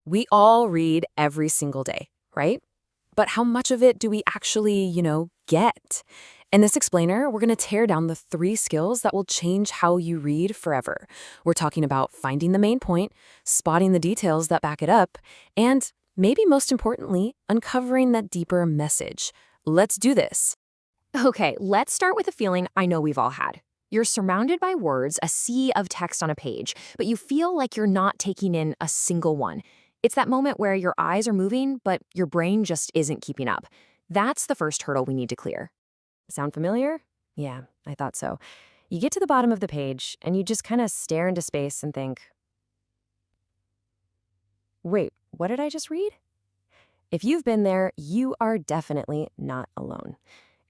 We all read every single day, right? But how much of it do we actually, get? In this explainer, we're going to tear down the 3 skills that will change how you read forever. We're talking about finding the main point, spotting the details that back it up, and maybe most importantly, uncovering that deeper message. Let's do this. Okay, let's start with a feeling I know we've all had. You're surrounded by words, a sea of text on a page, but you feel like you're not taking in a single one. It's that moment where your eyes are moving, but your brain just isn't keeping up. That's the first hurdle we need to clear. Sound familiar? Yeah, I thought so. You get to the bottom of the page, and you just kind of stare into space and think, wait, what did I just read? If you've been there, you are definitely not alone.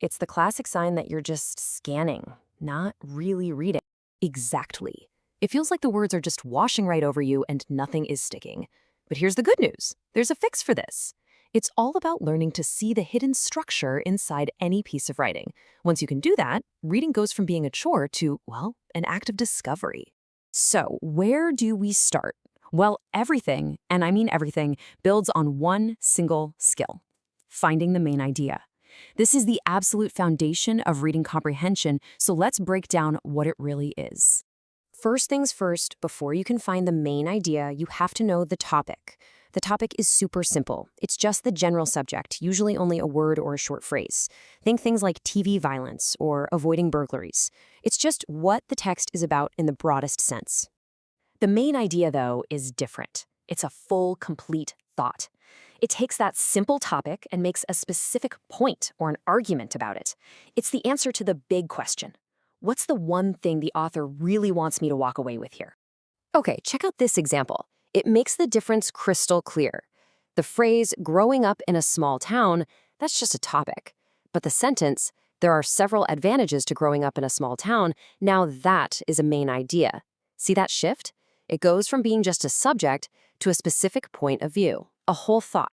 It's the classic sign that you're just scanning, not really reading. Exactly. It feels like the words are just washing right over you and nothing is sticking. But here's the good news. There's a fix for this. It's all about learning to see the hidden structure inside any piece of writing. Once you can do that, reading goes from being a chore to, well, an act of discovery. So, where do we start? Well, everything, and I mean everything, builds on one single skill: finding the main idea. This is the absolute foundation of reading comprehension, so let's break down what it really is. First things first, before you can find the main idea, you have to know the topic. The topic is super simple. It's just the general subject, usually only a word or a short phrase. Think things like TV violence or avoiding burglaries. It's just what the text is about in the broadest sense. The main idea, though, is different. It's a full, complete thought. It takes that simple topic and makes a specific point or an argument about it. It's the answer to the big question. What's the one thing the author really wants me to walk away with here? Okay, check out this example. It makes the difference crystal clear. The phrase, growing up in a small town, that's just a topic. But the sentence, there are several advantages to growing up in a small town, now that is a main idea. See that shift? It goes from being just a subject to a specific point of view, a whole thought.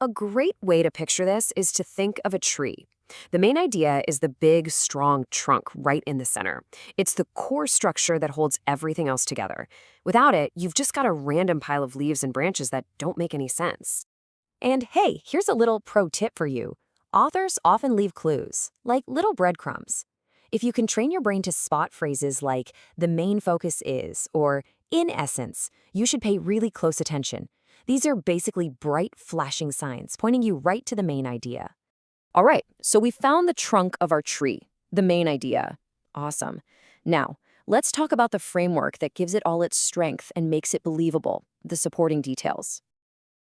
A great way to picture this is to think of a tree. The main idea is the big, strong trunk right in the center. It's the core structure that holds everything else together. Without it, you've just got a random pile of leaves and branches that don't make any sense. And hey, here's a little pro tip for you. Authors often leave clues, like little breadcrumbs. If you can train your brain to spot phrases like, the main focus is, or in essence, you should pay really close attention. These are basically bright, flashing signs pointing you right to the main idea. All right, so we found the trunk of our tree, the main idea. Awesome. Now, let's talk about the framework that gives it all its strength and makes it believable, the supporting details.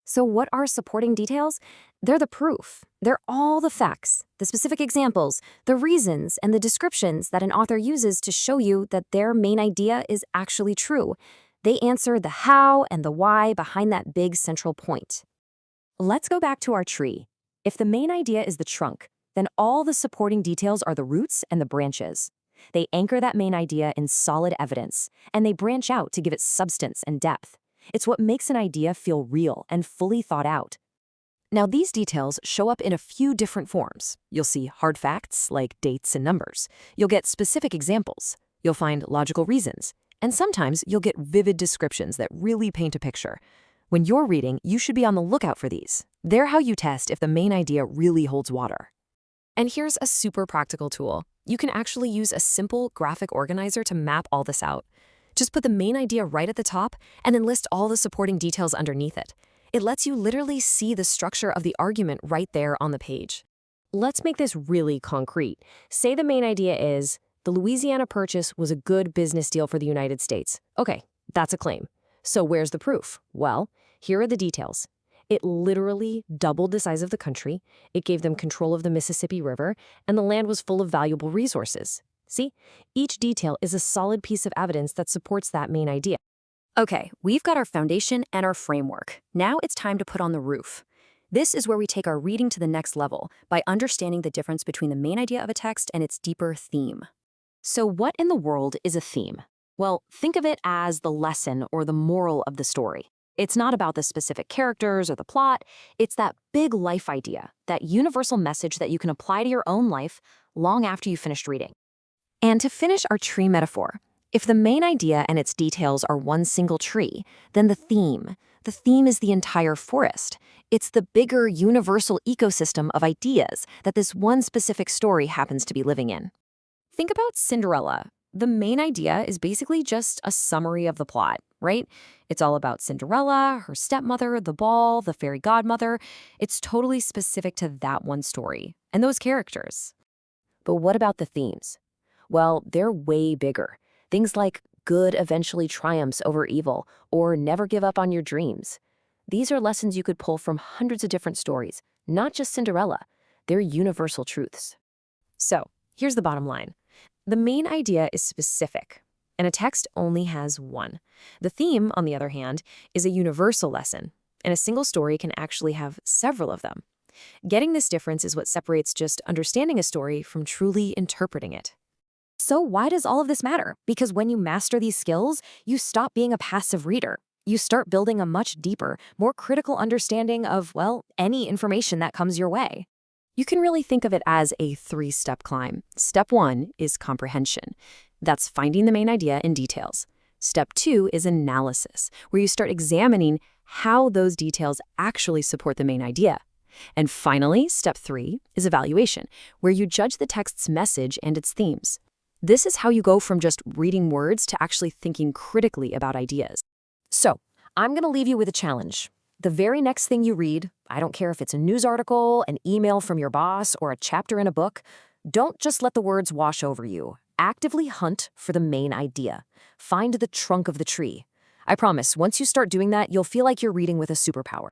So what are supporting details? They're the proof. They're all the facts, the specific examples, the reasons, and the descriptions that an author uses to show you that their main idea is actually true. They answer the how and the why behind that big central point. Let's go back to our tree. If the main idea is the trunk, then all the supporting details are the roots and the branches. They anchor that main idea in solid evidence, and they branch out to give it substance and depth. It's what makes an idea feel real and fully thought out. Now, these details show up in a few different forms. You'll see hard facts, like dates and numbers. You'll get specific examples. You'll find logical reasons. And sometimes you'll get vivid descriptions that really paint a picture. When you're reading, you should be on the lookout for these. They're how you test if the main idea really holds water. And here's a super practical tool. You can actually use a simple graphic organizer to map all this out. Just put the main idea right at the top and then list all the supporting details underneath it. It lets you literally see the structure of the argument right there on the page. Let's make this really concrete. Say the main idea is, the Louisiana Purchase was a good business deal for the United States. Okay, that's a claim. So where's the proof? Well, here are the details. It literally doubled the size of the country, it gave them control of the Mississippi River, and the land was full of valuable resources. See? Each detail is a solid piece of evidence that supports that main idea. Okay, we've got our foundation and our framework. Now it's time to put on the roof. This is where we take our reading to the next level by understanding the difference between the main idea of a text and its deeper theme. So what in the world is a theme? Well, think of it as the lesson or the moral of the story. It's not about the specific characters or the plot. It's that big life idea, that universal message that you can apply to your own life long after you finished reading. And to finish our tree metaphor, if the main idea and its details are one single tree, then the The theme is the entire forest. It's the bigger universal ecosystem of ideas that this one specific story happens to be living in. Think about Cinderella. The main idea is basically just a summary of the plot, right? It's all about Cinderella, her stepmother, the ball, the fairy godmother. It's totally specific to that one story and those characters. But what about the themes? Well, they're way bigger. Things like good eventually triumphs over evil or never give up on your dreams. These are lessons you could pull from hundreds of different stories, not just Cinderella. They're universal truths. So, here's the bottom line. The main idea is specific, and a text only has one. The theme, on the other hand, is a universal lesson, and a single story can actually have several of them. Getting this difference is what separates just understanding a story from truly interpreting it. So why does all of this matter? Because when you master these skills, you stop being a passive reader. You start building a much deeper, more critical understanding of, well, any information that comes your way. You can really think of it as a three-step climb. Step 1 is comprehension. That's finding the main idea in details. Step 2 is analysis, where you start examining how those details actually support the main idea. And finally, step 3 is evaluation, where you judge the text's message and its themes. This is how you go from just reading words to actually thinking critically about ideas. So, I'm going to leave you with a challenge. The very next thing you read, I don't care if it's a news article, an email from your boss, or a chapter in a book, don't just let the words wash over you. Actively hunt for the main idea. Find the trunk of the tree. I promise, once you start doing that, you'll feel like you're reading with a superpower.